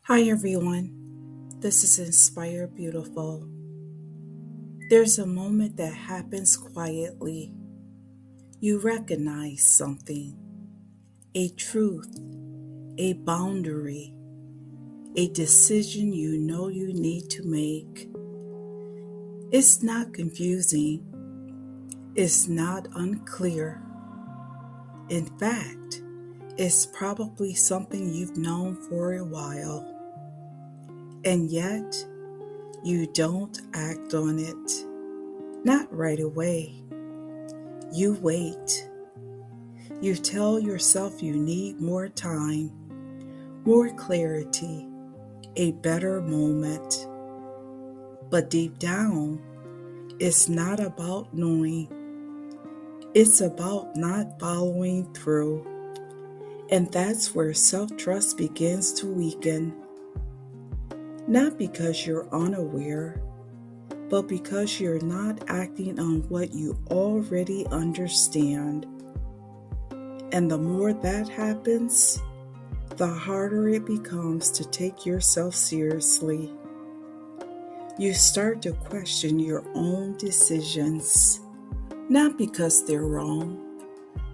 Hi everyone, this is Inspire Beautiful. There's a moment that happens quietly. You recognize something, a truth, a boundary, a decision you know you need to make. It's not confusing, it's not unclear. In fact, it's probably something you've known for a while, and yet you don't act on it. Not right away. You wait. You tell yourself you need more time, more clarity, a better moment. But deep down, it's not about knowing, it's about not following through. And that's where self trust begins to weaken. Not because you're unaware, but because you're not acting on what you already understand. And the more that happens, the harder it becomes to take yourself seriously. You start to question your own decisions, not because they're wrong,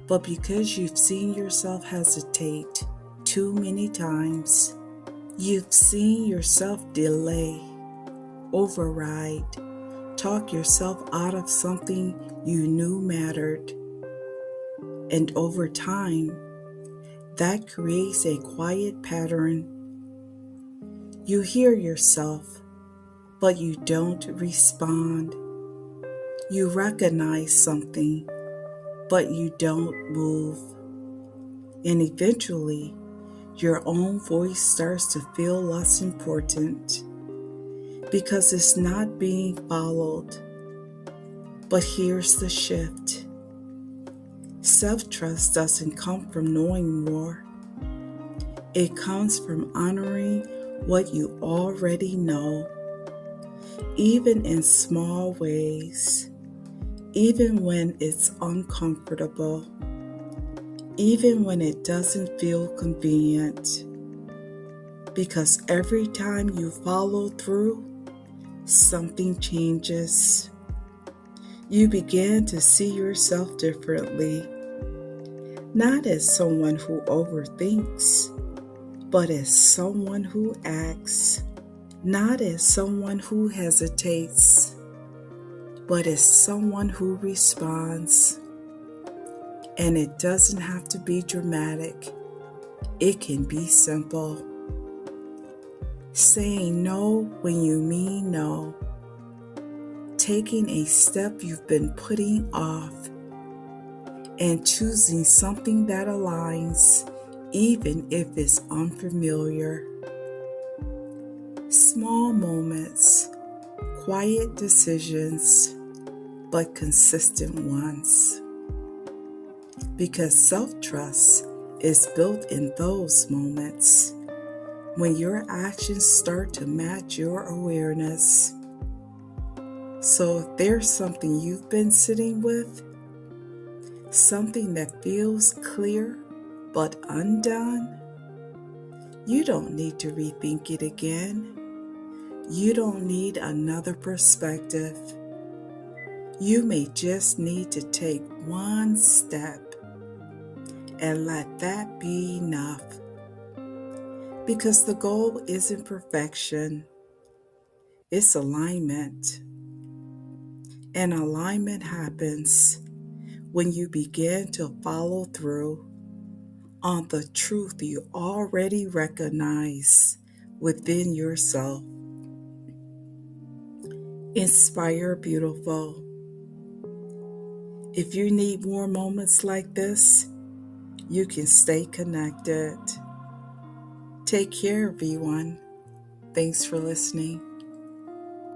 but because you've seen yourself hesitate too many times. You've seen yourself delay, override, talk yourself out of something you knew mattered. And over time, that creates a quiet pattern. You hear yourself, but you don't respond. You recognize something, but you don't move. And eventually, your own voice starts to feel less important because it's not being followed. But here's the shift. Self-trust doesn't come from knowing more. It comes from honoring what you already know, even in small ways. Even when it's uncomfortable, even when it doesn't feel convenient. Because every time you follow through, something changes. You begin to see yourself differently, not as someone who overthinks, but as someone who acts, not as someone who hesitates, but as someone who responds. And it doesn't have to be dramatic. It can be simple. Saying no when you mean no. Taking a step you've been putting off. And choosing something that aligns, even if it's unfamiliar. Small moments, quiet decisions, but consistent ones. Because self-trust is built in those moments when your actions start to match your awareness. So if there's something you've been sitting with, something that feels clear but undone, you don't need to rethink it again. You don't need another perspective. You may just need to take one step and let that be enough. Because the goal isn't perfection, it's alignment. And alignment happens when you begin to follow through on the truth you already recognize within yourself. Inspire Beautiful. If you need more moments like this, you can stay connected. Take care, everyone. Thanks for listening.